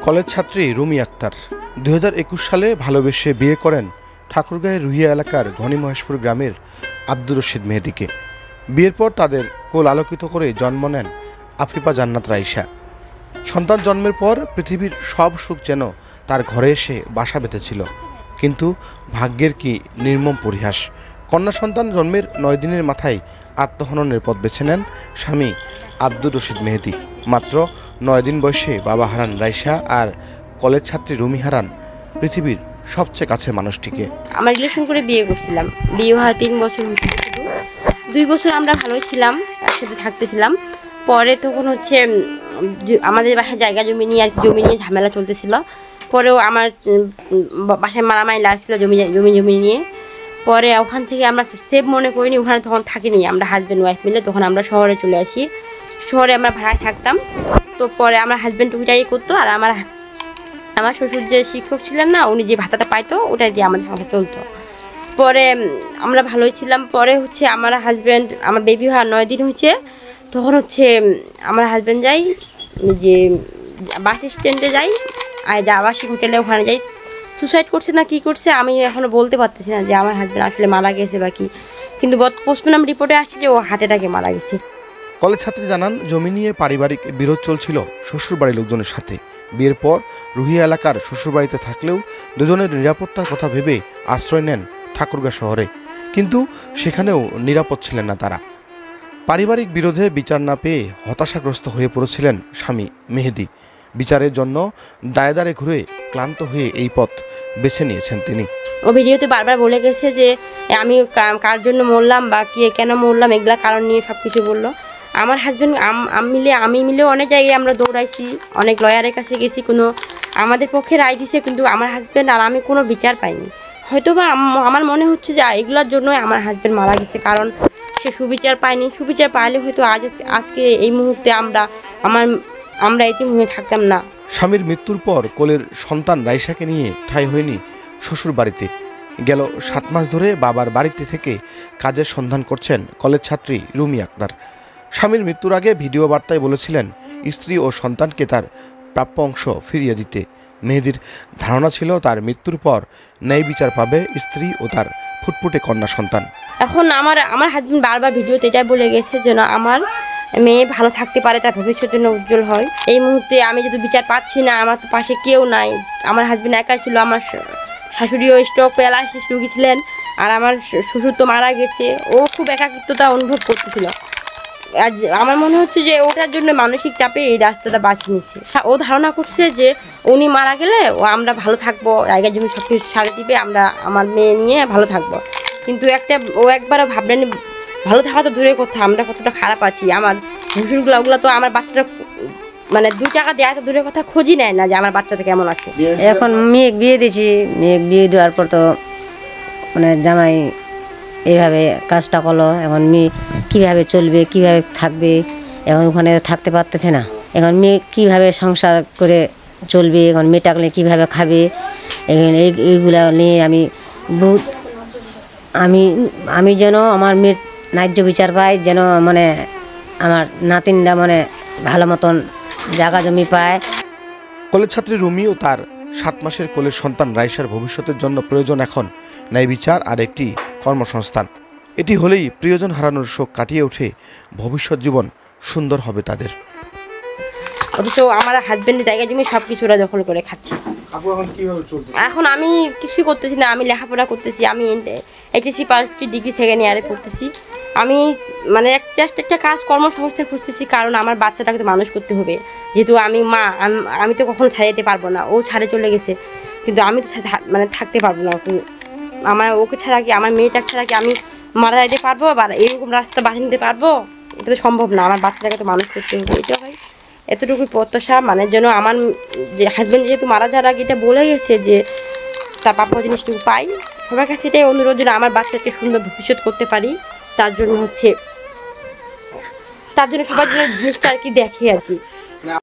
College ছাত্রী রুমি আক্তার 2021 সালে ভালোবেসে বিয়ে করেন ঠাকুরগাঁয়ের রুহিয়া এলাকার ঘনি মহেশপুর গ্রামের আব্দুর রশিদ মেহেদীকে। বিয়ের পর তাদের কোল আলোকিত করে জন্ম নেন আফিফা জান্নাত রাইসা। সন্তান জন্মের পর পৃথিবীর সব সুখ যেন তার ঘরে এসে বাসা বেঁধেছিল, কিন্তু ভাগ্যের কি নির্মম পরিহাস। কন্যা সন্তান জন্মের 9 দিনের মাথায় আত্মহননের পথ বেছে নেন স্বামী আব্দুর রশিদ মেহেদী। মাত্র 9 দিন বয়সে বাবা হারান রাইসা, আর কলেজ ছাত্রী রুমি হারান পৃথিবীর সবচেয়ে কাছের মানুষটিকে। আমরা রিলেশন করে বিয়ে করছিলাম, বিয়ে হয় 3 বছর, 2 বছর আমরা ভালোই ছিলাম, একসাথে থাকতেছিলাম। পরে তখন হচ্ছে আমাদের বাসায় জায়গা জমি নিয়ে আর জমি নিয়ে ঝামেলা চলতেছিল। পরেও আমার বাসায় মারামারি লাগছিল জমি নিয়ে। পরে ওখান থেকে আমরা সেভ মনে করিনি, ওখানে তখন থাকিনি আমরা হাজব্যান্ড ওয়াইফ মিলে। তখন আমরা শহরে চলে আসি, শহরে আমরা ভাড়ায় থাকতাম। তো পরে আমার হাজব্যান্ড ওইটাই করতো, আর আমার শ্বশুর যে শিক্ষক ছিলেন না, উনি যে ভাতাটা পাইতো ওটা দিয়ে আমাদের সংসার চলতো। পরে আমরা ভালোই ছিলাম। পরে হচ্ছে আমার হাজব্যান্ড, আমার বেবি হওয়ার 9 দিন হয়েছে, তখন হচ্ছে আমার হাজব্যান্ড যাই যে বাস স্ট্যান্ডে যাই, আর যে আবাসিক হোটেলে ওখানে যাই। সুসাইড করছে না কি করছে আমি এখনও বলতে পারতেছি না যে আমার হাজব্যান্ড আসলে মারা গেছে বা কি, কিন্তু পোস্টমর্টম রিপোর্টে আসছে যে ও হার্ট অ্যাটাকে মারা গেছে। কলেজ ছাত্রী জানান, জমি নিয়ে পারিবারিক বিরোধ চলছিল শ্বশুরবাড়ির লোকজনের সাথে। বিয়ের পর রুহিয়া এলাকার শ্বশুরবাড়িতে থাকলেও দুজনের নিরাপত্তার কথা ভেবে আশ্রয় নেন ঠাকুরগাঁ শহরে, কিন্তু সেখানেও নিরাপদ ছিলেন না তারা। পারিবারিক বিরোধে বিচার না পেয়ে হতাশাগ্রস্ত হয়ে পড়েছিলেন স্বামী মেহেদী। বিচারের জন্য দায়ে দাঁড়ে ঘুরে ক্লান্ত হয়ে এই পথ বেছে নিয়েছেন তিনি। ও ভিডিওতে বারবার বলে গেছে যে আমি কার জন্য মরলাম বা কে কেন মরলাম, এগুলা কারণ নিয়ে সব কিছু বললো। আমার হাজব্যান্ড আমি মিলেও অনেক জায়গায় আমরা দৌড়াইছি, অনেক লয়ারের কাছে গেছি, কোনো আমাদের পক্ষে রায় দিছে, কিন্তু আমার হাজব্যান্ড আর আমি কোনো বিচার পাইনি। হয়তো বা আমার মনে হচ্ছে যে এগুলোর জন্যই আমার হাজব্যান্ড মারা গেছে, কারণ সে সুবিচার পায়নি। সুবিচার পাইলে হয়তো আজকে এই মুহূর্তে আমরা এতিম হয়ে থাকতাম না। স্বামীর মৃত্যুর পর কোলের সন্তান রাইসাকে নিয়ে ঠাঁই হয়নি শ্বশুর বাড়িতে। গেল 7 মাস ধরে বাবার বাড়িতে থেকে কাজের সন্ধান করছেন কলেজ ছাত্রী রুমি আক্তার। স্বামীর মৃত্যুর আগে ভিডিও বার্তায় বলেছিলেন স্ত্রী ও সন্তানকে তার প্রাপ্য অংশ ফিরিয়ে দিতে। মেহেদীর ধারণা ছিল তার মৃত্যুর পর ন্যায় বিচার পাবে স্ত্রী ও তার ফুটফুটে কন্যা সন্তান। এখন আমার হাজব্যান্ড বারবার ভিডিওতে এটাই বলে গেছে যেন আমার মেয়ে ভালো থাকতে পারে, তার ভবিষ্যৎ জন্য উজ্জ্বল হয়। এই মুহূর্তে আমি যদি বিচার পাচ্ছি না, আমার তো পাশে কেউ নাই। আমার হাজব্যান্ড একাই ছিল, আমার শাশুড়িও স্ট্রোক প্যারালাইসিস রোগী ছিলেন, আর আমার শ্বশুর তো মারা গেছে। ও খুব একাকিত্বতা অনুভব করতেছিল। আর আমার মনে হচ্ছে যে ওটার জন্য মানসিক চাপে এই রাস্তাটা বাছে নিচ্ছে। ও ধারণা করছে যে উনি মারা গেলে আমরা ভালো থাকবো, জায়গা জমি সব কিছু ছাড়ে দিবে, আমরা আমার মেয়ে নিয়ে ভালো থাকবো। কিন্তু ও একবারও ভাবলেন ভালো থাকা তো দূরের কথা, আমরা কতটা খারাপ আছি। আমার শ্বশুরগুলো ওগুলো তো আমার বাচ্চাটা মানে 2 টাকা দেওয়া তো দূরের কথা, খোঁজই নেয় না যে আমার বাচ্চাটা কেমন আছে। এখন মেয়ে বিয়ে দিয়েছি, মেয়ে বিয়ে দেওয়ার পর তো মানে জামাই এইভাবে কাজটা করলো। এখন মেয়ে কীভাবে চলবে, কীভাবে থাকবে, এখন ওখানে থাকতে পারতেছে না। এখন মেয়ে কীভাবে সংসার করে চলবে, এখন মেয়েটাকে কীভাবে খাবে, এখানে এইগুলো নিয়ে আমি বহুত আমি যেন আমার মেয়ের ন্যায্য বিচার পাই, যেন মানে আমার নাতিনরা মানে ভালো মতন জায়গা জমি পায়। কলেজ ছাত্রী রুমি ও তার 7 মাসের কোলের সন্তান রাইসার ভবিষ্যতের জন্য প্রয়োজন এখন ন্যায় বিচার আর একটি কর্মসংস্থান। এটি হলেই প্রিয়জন হারানোর শোক কাটিয়ে উঠে ভবিষ্যৎ জীবন সুন্দর হবে তাদের। অথচ আমার হাজব্যান্ডের জায়গা জমি সব কিছু ওরা দখল করে খাচ্ছে। এখন আমি কিছুই করতেছি না, আমি লেখাপড়া করতেছি, আমি HSC পাস ডিগ্রি 2nd ইয়ারে পড়তেছি। আমি মানে একটা কাজ কর্মসংস্থান খুঁজতেছি, কারণ আমার বাচ্চাটাকে তো মানুষ করতে হবে। যেহেতু আমি মা, আমি তো কখনো ছাড়ে যেতে পারবো না। ও ছাড়ে চলে গেছে, কিন্তু আমি তো মানে থাকতে পারবো না। ওকে ছাড়া কি, আমার মেয়েটাকে ছাড়া কি আমি মারা যেতে পারবো বা এরকম রাস্তা বাঁচিয়ে নিতে পারবো? এটা তো সম্ভব না। আমার বাচ্চাটাকে তো মানুষ করতে হবে, এটা হয়। এতটুকুই প্রত্যাশা, মানে যেন আমার যে হাজব্যান্ড যেহেতু মারা যাওয়ার আগে এটা বলে গেছে যে তার প্রাপ্য জিনিসটুকু পাই। সবার কাছে এটাই অনুরোধ যেন আমার বাচ্চাকে সুন্দর ভবিষ্যৎ করতে পারি। তার জন্য সবার জন্য জিনিসটা আর কি দেখে আর কি।